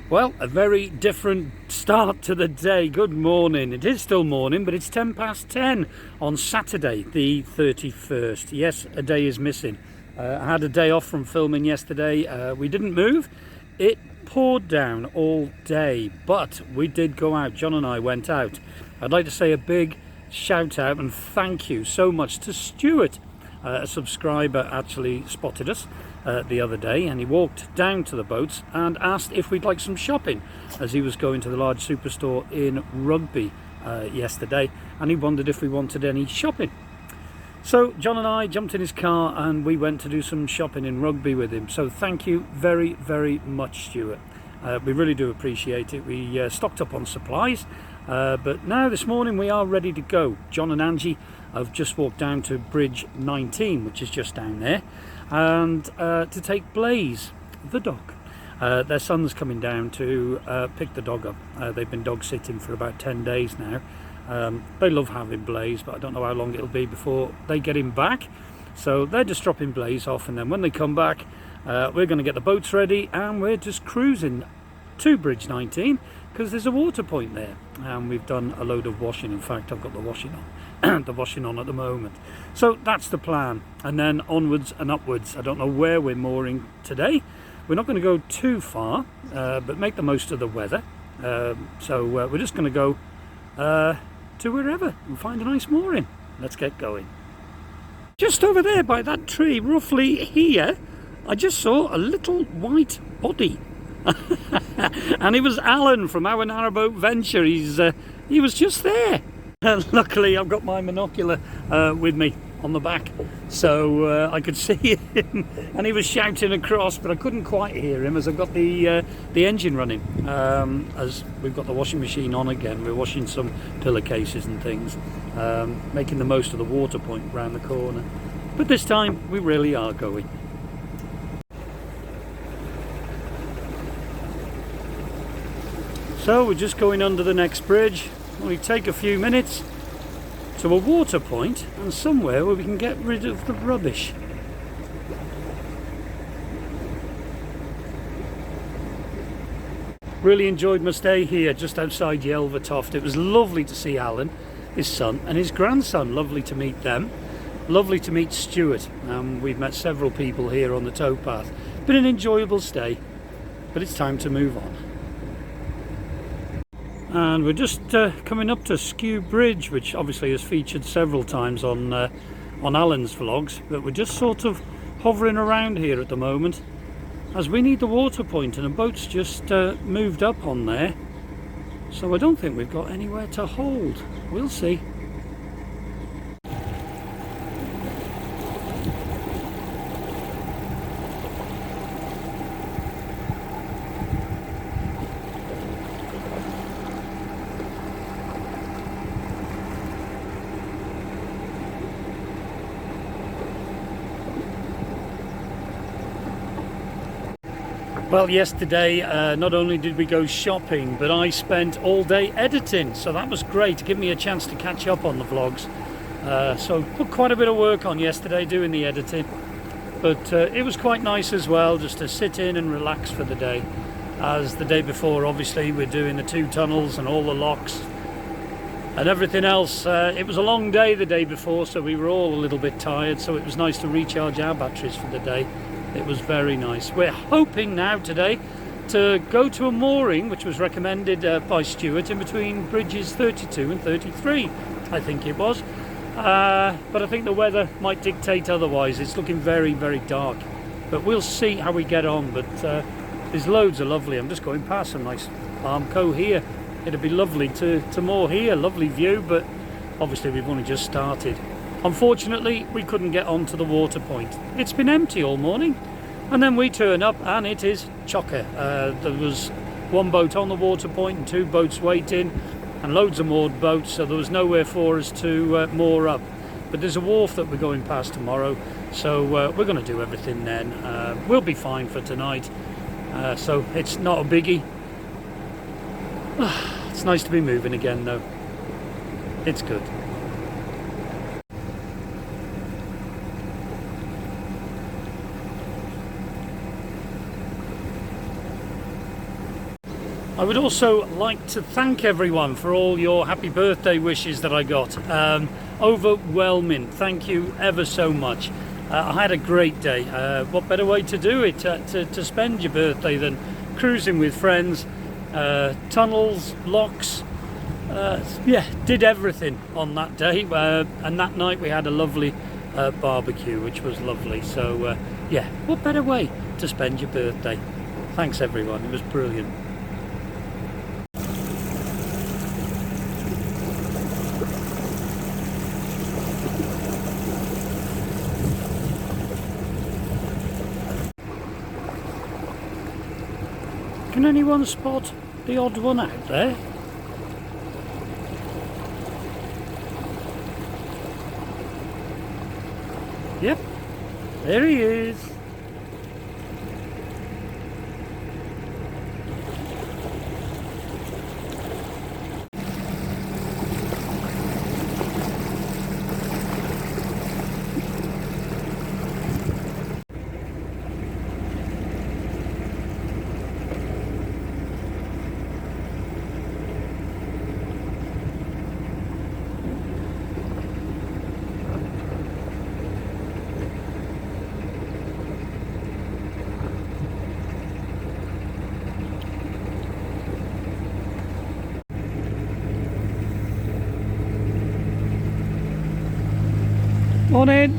Well, a very different start to the day. Good morning. It is still morning, but it's 10 past 10 on Saturday, the 31st. Yes, a day is missing. I had a day off from filming yesterday. We didn't move. It poured down all day, but we did go out. John and I went out. I'd like to say a big shout out and thank you so much to Stuart. A subscriber actually spotted us the other day, and he walked down to the boats and asked if we'd like some shopping, as he was going to the large superstore in Rugby yesterday, and he wondered if we wanted any shopping. So John and I jumped in his car and we went to do some shopping in Rugby with him. So thank you very, very much, Stuart. We really do appreciate it. We stocked up on supplies, but now this morning we are ready to go. John and Angie have just walked down to Bridge 19, which is just down there, and to take Blaze, the dog. Their son's coming down to pick the dog up. They've been dog sitting for about 10 days now. They love having Blaze, but I don't know how long it'll be before they get him back. So they're just dropping Blaze off, and then when they come back, we're going to get the boats ready and we're just cruising to Bridge 19 because there's a water point there, and we've done a load of washing. In fact, I've got the washing on the washing on at the moment. So that's the plan, and then onwards and upwards. I don't know where we're mooring today. We're not going to go too far, but make the most of the weather. So we're just going to go to wherever and find a nice mooring. Let's get going. Just over there by that tree, roughly here, I just saw a little white body. And it was Alan from our narrowboat venture. He was just there. Luckily I've got my binocular with me on the back, so I could see him, and he was shouting across, but I couldn't quite hear him as I've got the engine running. As we've got the washing machine on again, we're washing some pillowcases and things, making the most of the water point round the corner. But this time we really are going. So we're just going under the next bridge. We take a few minutes to a water point and somewhere where we can get rid of the rubbish. Really enjoyed my stay here just outside Yelvertoft. It was lovely to see Alan, his son and his grandson. Lovely to meet them. Lovely to meet Stuart. We've met several people here on the towpath. Been an enjoyable stay, but it's time to move on. And we're just coming up to Skew Bridge, which obviously has featured several times on Alan's vlogs, but we're just sort of hovering around here at the moment as we need the water point, and a boat's just moved up on there, so I don't think we've got anywhere to hold. We'll see. Well, yesterday not only did we go shopping, but I spent all day editing, so that was great to give me a chance to catch up on the vlogs. So put quite a bit of work on yesterday doing the editing, but it was quite nice as well just to sit in and relax for the day, as the day before obviously we're doing the 2 tunnels and all the locks and everything else. It was a long day the day before, so we were all a little bit tired, so it was nice to recharge our batteries for the day. It was very nice. We're hoping now today to go to a mooring which was recommended by Stuart in between bridges 32 and 33, I think it was, but I think the weather might dictate otherwise. It's looking very, very dark, but we'll see how we get on. But there's loads of lovely. I'm just going past some nice palm co here. It'd be lovely to moor here. Lovely view, but obviously we've only just started. Unfortunately, we couldn't get onto the water point. It's been empty all morning, and then we turn up and it is chocker. There was 1 boat on the water point and 2 boats waiting, and loads of moored boats, so there was nowhere for us to moor up. But there's a wharf that we're going past tomorrow, so we're going to do everything then. We'll be fine for tonight, so it's not a biggie. It's nice to be moving again though. It's good. I would also like to thank everyone for all your happy birthday wishes that I got. Overwhelming. Thank you ever so much. I had a great day. What better way to do it, to spend your birthday than cruising with friends, tunnels, locks. Yeah, did everything on that day. And that night we had a lovely barbecue, which was lovely. So yeah, what better way to spend your birthday? Thanks everyone, it was brilliant. Can anyone spot the odd one out there? Yep, there he is. Morning.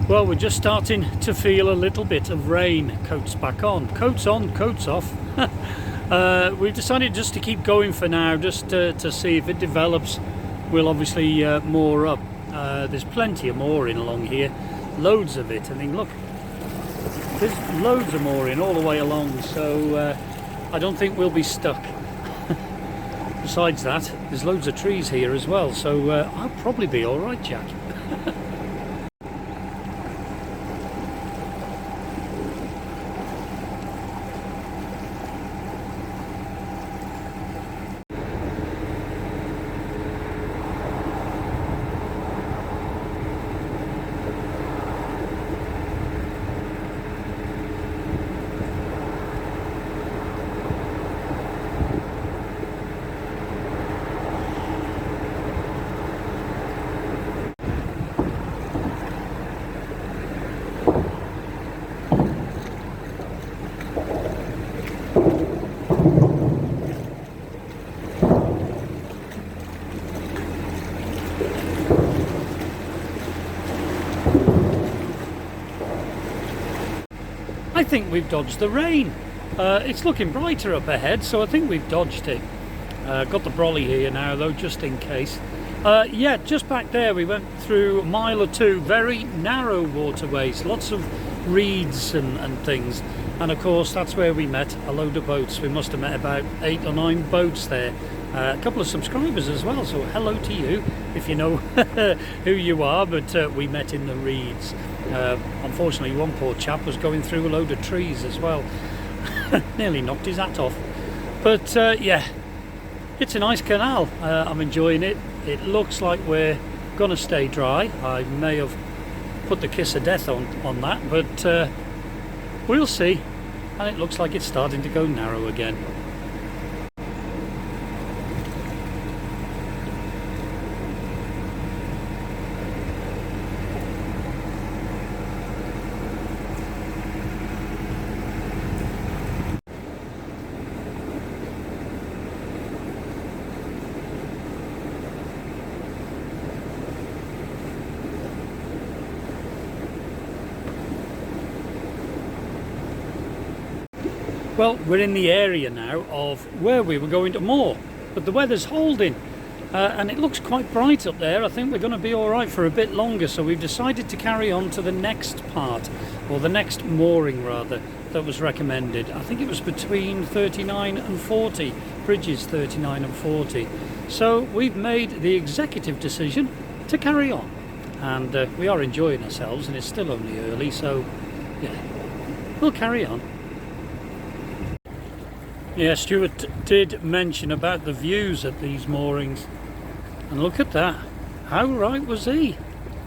Well, we're just starting to feel a little bit of rain. Coats back on, coats off. We've decided just to keep going for now, just to see if it develops. We'll obviously moor up. There's plenty of mooring along here, loads of it. I mean, look, there's loads of mooring all the way along, so I don't think we'll be stuck. Besides that, there's loads of trees here as well, so I'll probably be all right, Jack. I think we've dodged the rain. It's looking brighter up ahead, so I think we've dodged it. Got the brolly here now though, just in case. Yeah, just back there we went through a mile or two, very narrow waterways, lots of reeds and things, and of course that's where we met a load of boats. We must have met about 8 or 9 boats there. A couple of subscribers as well, so hello to you if you know who you are, but we met in the reeds. Unfortunately one poor chap was going through a load of trees as well. Nearly knocked his hat off, but yeah, it's a nice canal. I'm enjoying it. It looks like we're gonna stay dry. I may have put the kiss of death on that, but we'll see. And it looks like it's starting to go narrow again. Well, we're in the area now of where we were going to moor, but the weather's holding and it looks quite bright up there. I think we're going to be all right for a bit longer, so we've decided to carry on to the next part, or the next mooring rather, that was recommended. I think it was between 39 and 40, bridges 39 and 40. So we've made the executive decision to carry on, and we are enjoying ourselves, and it's still only early, so yeah, we'll carry on. Yeah, Stuart did mention about the views at these moorings, and look at that. How right was he?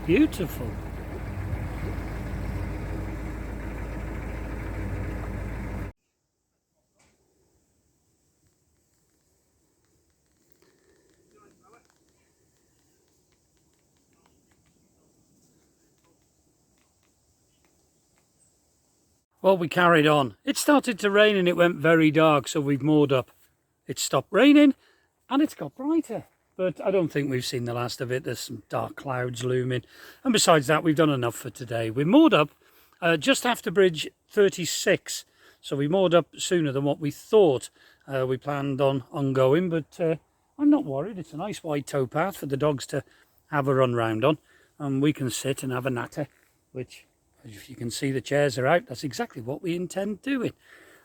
Beautiful. Well, we carried on. It started to rain and it went very dark, so we've moored up. It stopped raining and it's got brighter. But I don't think we've seen the last of it. There's some dark clouds looming. And besides that, we've done enough for today. We're moored up just after bridge 36. So we moored up sooner than what we thought. We planned on going, but I'm not worried. It's a nice wide towpath for the dogs to have a run round on. And we can sit and have a natter, which, if you can see, the chairs are out. That's exactly what we intend doing.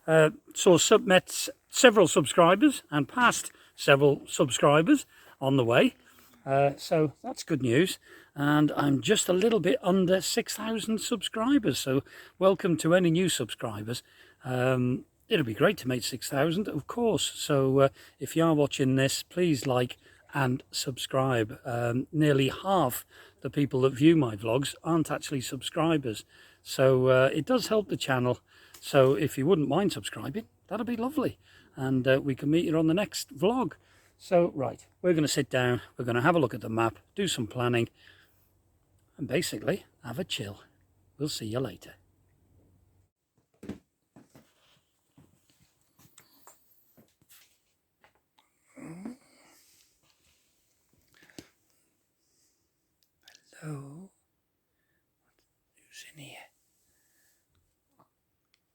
Met several subscribers and passed several subscribers on the way. So that's good news. And I'm just a little bit under 6,000 subscribers. So welcome to any new subscribers. It'll be great to make 6,000, of course. So if you are watching this, please like and subscribe. Nearly half the people that view my vlogs aren't actually subscribers. So it does help the channel. So if you wouldn't mind subscribing, that'd be lovely. And we can meet you on the next vlog. So, right, we're going to sit down. We're going to have a look at the map, do some planning, and basically have a chill. We'll see you later. Hello? Who's in here?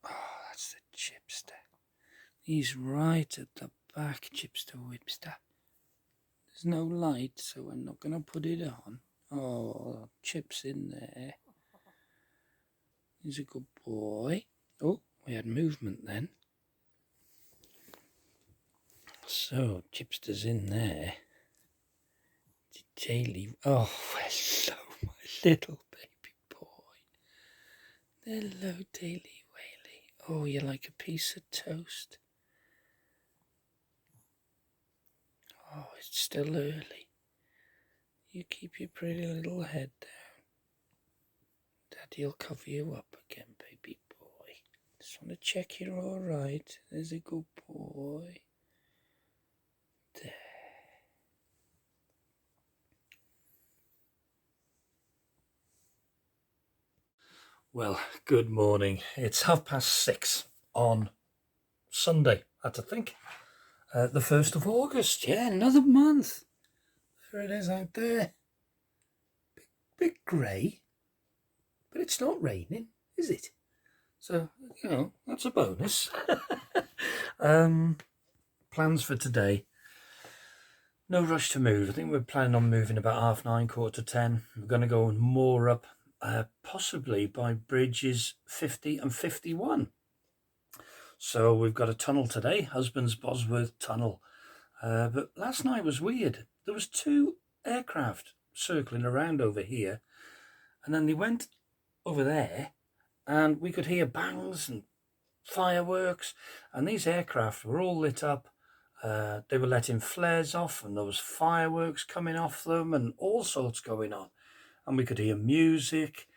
Oh, that's the chipster. He's right at the back, chipster whipster. There's no light, so I'm not going to put it on. Oh, Chip's in there. He's a good boy. Oh, we had movement then. So, Chipster's in there. Daily. Oh, hello, my little baby boy. Hello, Daily Whaley. Oh, you like a piece of toast? Oh, it's still early. You keep your pretty little head down. Daddy'll cover you up again, baby boy. Just want to check you're all right. There's a good boy. There. Well, good morning. It's 6:30 on Sunday, I had to think. The 1st of August, yeah, another month. There it is out there. Bit grey, but it's not raining, is it? So, you know, that's a bonus. Plans for today. No rush to move. I think we're planning on moving about 9:30, 9:45. We're going to go and moor up, possibly by bridges 50 and 51. So we've got a tunnel today, husband's Bosworth tunnel. But last night was weird. There was 2 aircraft circling around over here, and then they went over there, and we could hear bangs and fireworks, and these aircraft were all lit up. They were letting flares off, and there was fireworks coming off them, and all sorts going on. And we could hear music.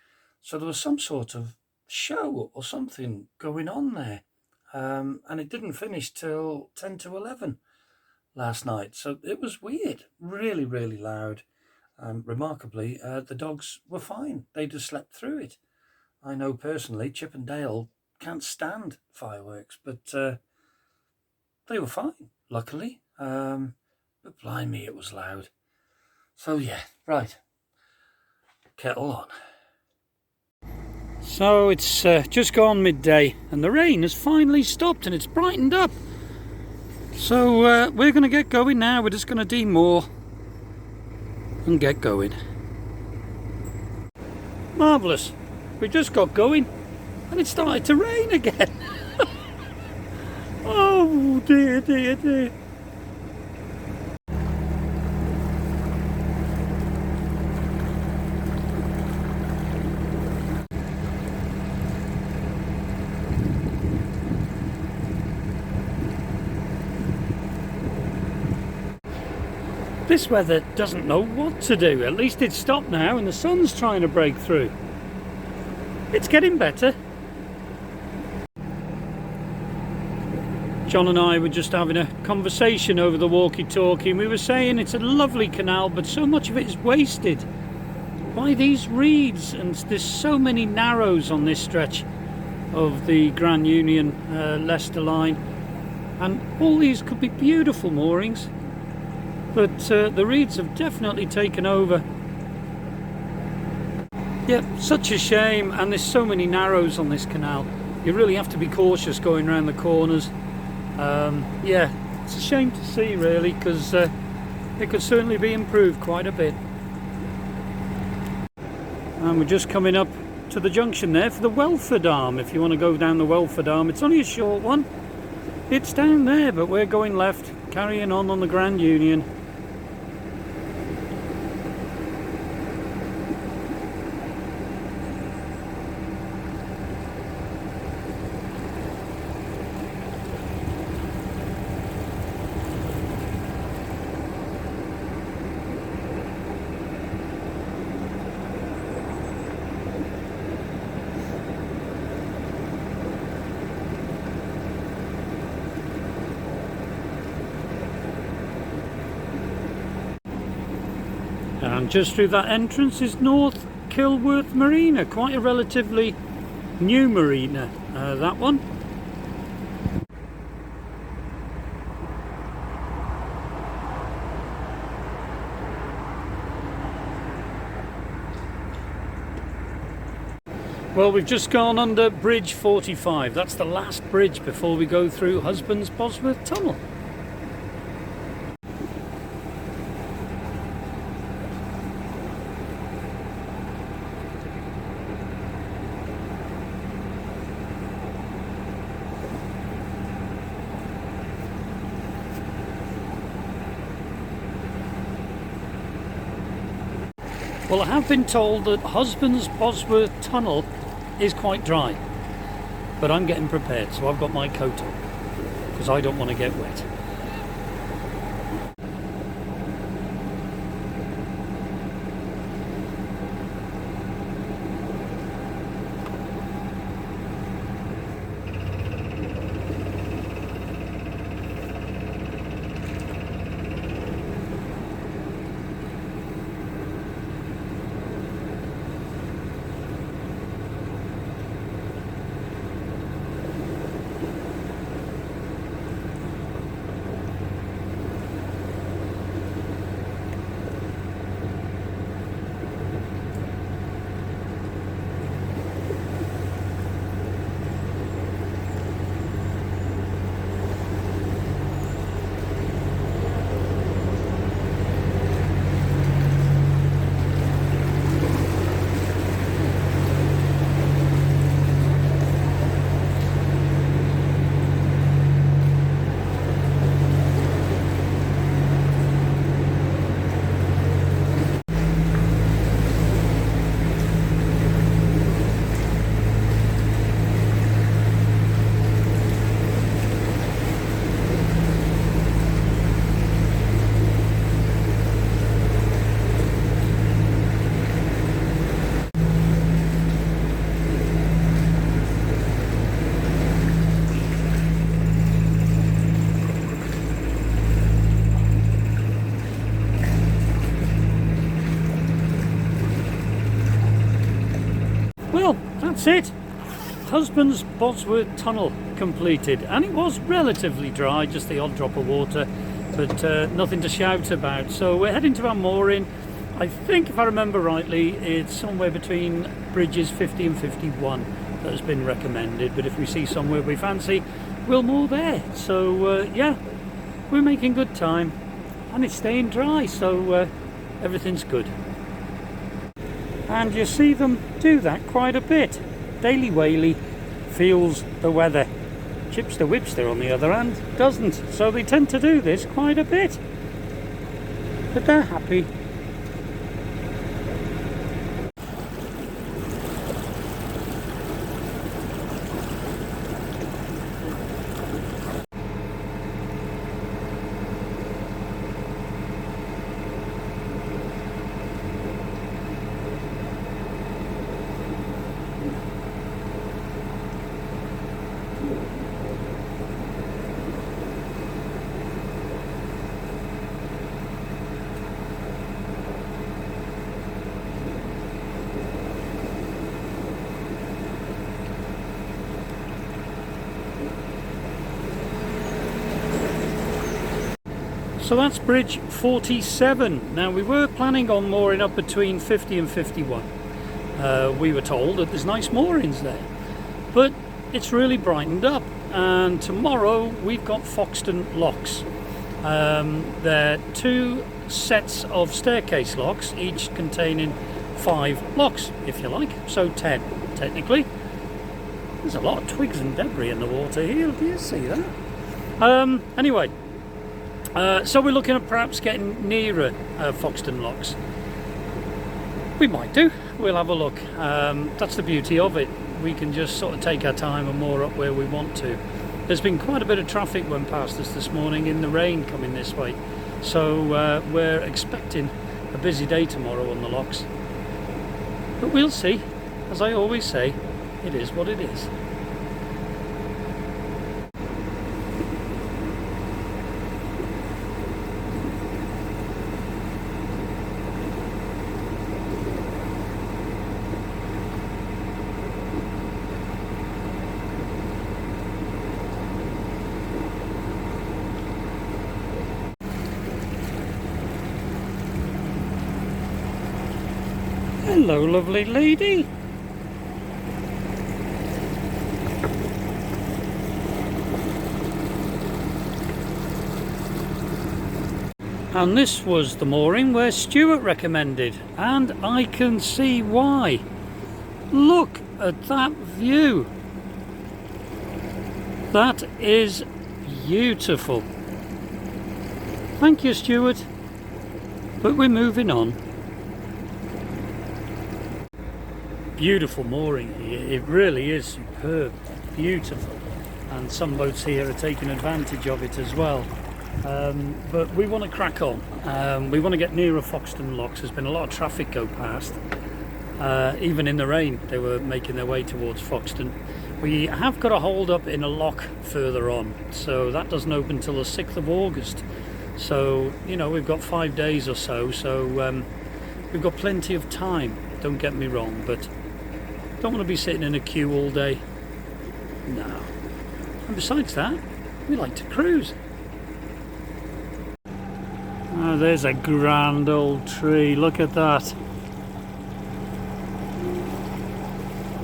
So there was some sort of show or something going on there. And it didn't finish till 10 to 11 last night. So it was weird, really, really loud. Remarkably, the dogs were fine. They just slept through it. I know personally, Chip and Dale can't stand fireworks, but they were fine, luckily. But blimey, it was loud. So yeah, right. Kettle on. So it's just gone midday and the rain has finally stopped and it's brightened up. So we're going to get going now. We're just going to demoor and get going. Marvellous. We just got going and it started to rain again. Oh dear, dear, dear. This weather doesn't know what to do. At least it's stopped now and the sun's trying to break through. It's getting better. John and I were just having a conversation over the walkie-talkie, and we were saying it's a lovely canal, but so much of it is wasted by these reeds, and there's so many narrows on this stretch of the Grand Union Leicester line, and all these could be beautiful moorings, but the reeds have definitely taken over. Yep, such a shame, and there's so many narrows on this canal. You really have to be cautious going around the corners. Yeah, it's a shame to see really, because it could certainly be improved quite a bit. And we're just coming up to the junction there for the Welford Arm. If you want to go down the Welford Arm, it's only a short one. It's down there, but we're going left, carrying on the Grand Union. And just through that entrance is North Kilworth Marina, quite a relatively new marina, that one. Well, we've just gone under Bridge 45. That's the last bridge before we go through Husband's Bosworth Tunnel. Well, I have been told that Husband's Bosworth Tunnel is quite dry, but I'm getting prepared, so I've got my coat on because I don't want to get wet. Well, that's it. Husband's Bosworth Tunnel completed, and it was relatively dry, just the odd drop of water, but nothing to shout about. So we're heading to our mooring. I think, if I remember rightly, it's somewhere between bridges 50 and 51 that has been recommended, but if we see somewhere we fancy, we'll moor there. So yeah, we're making good time, and it's staying dry, so everything's good. And you see them do that quite a bit. Daily Whaley feels the weather. Chipster Whipster, on the other hand, doesn't. So they tend to do this quite a bit. But they're happy. So that's bridge 47. Now we were planning on mooring up between 50 and 51. We were told that there's nice moorings there, but it's really brightened up, and tomorrow we've got Foxton locks. They're 2 sets of staircase locks, each containing 5 locks, if you like, so 10 technically. There's a lot of twigs and debris in the water here, do you see that? Anyway, so we're looking at perhaps getting nearer Foxton locks. We might do, we'll have a look. That's the beauty of it, we can just sort of take our time and moor up where we want to. There's been quite a bit of traffic went past us this morning in the rain coming this way, so we're expecting a busy day tomorrow on the locks. But we'll see. As I always say, it is what it is. Hello, lovely lady. And this was the mooring where Stuart recommended, and I can see why. Look at that view. That is beautiful. Thank you, Stuart. But we're moving on. Beautiful mooring here, it really is superb, beautiful, and some boats here are taking advantage of it as well. But we want to crack on. We want to get nearer Foxton locks. There's been a lot of traffic go past, even in the rain they were making their way towards Foxton. We have got a hold up in a lock further on, so that doesn't open until the 6th of August. So, you know, we've got 5 days or so, we've got plenty of time, don't get me wrong, but don't want to be sitting in a queue all day. No. And besides that, we like to cruise. Oh, there's a grand old tree, look at that.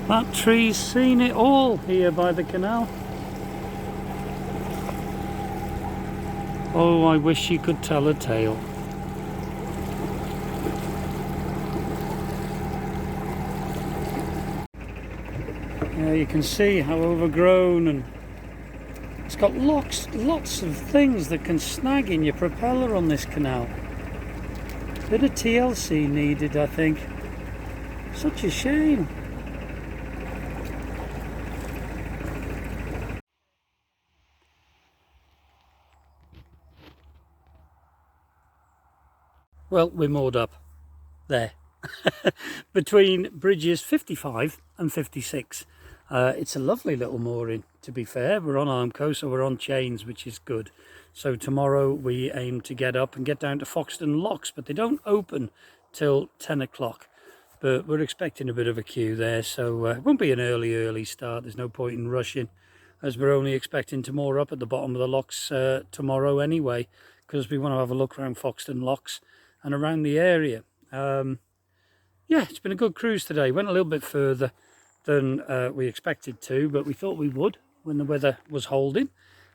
That tree's seen it all here by the canal. Oh, I wish you could tell a tale. Yeah, you can see how overgrown, and it's got lots of things that can snag in your propeller on this canal. Bit of TLC needed, I think. Such a shame. Well, we're moored up there between bridges 55 and 56. It's a lovely little mooring, to be fair. We're on Armco, so we're on chains, which is good. So tomorrow we aim to get up and get down to Foxton locks, but they don't open till 10 o'clock. But we're expecting a bit of a queue there, so it won't be an early start. There's no point in rushing, as we're only expecting to moor up at the bottom of the locks tomorrow anyway, because we want to have a look around Foxton locks and around the area. Yeah, it's been a good cruise today. Went a little bit further than we expected to, but we thought we would when the weather was holding,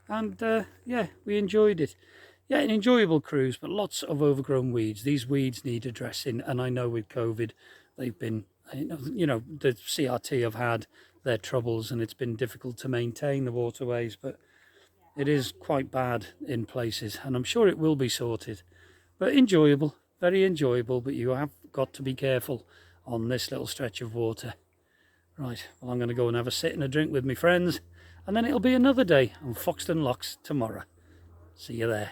and yeah, we enjoyed it. Yeah, an enjoyable cruise, but lots of overgrown weeds. These weeds need addressing, and I know with COVID they've been, you know, the CRT have had their troubles, and it's been difficult to maintain the waterways, but it is quite bad in places, and I'm sure it will be sorted. But enjoyable, very enjoyable, but you have got to be careful on this little stretch of water. Right, well, I'm going to go and have a sit and a drink with my friends, and then it'll be another day on Foxton Locks tomorrow. See you there.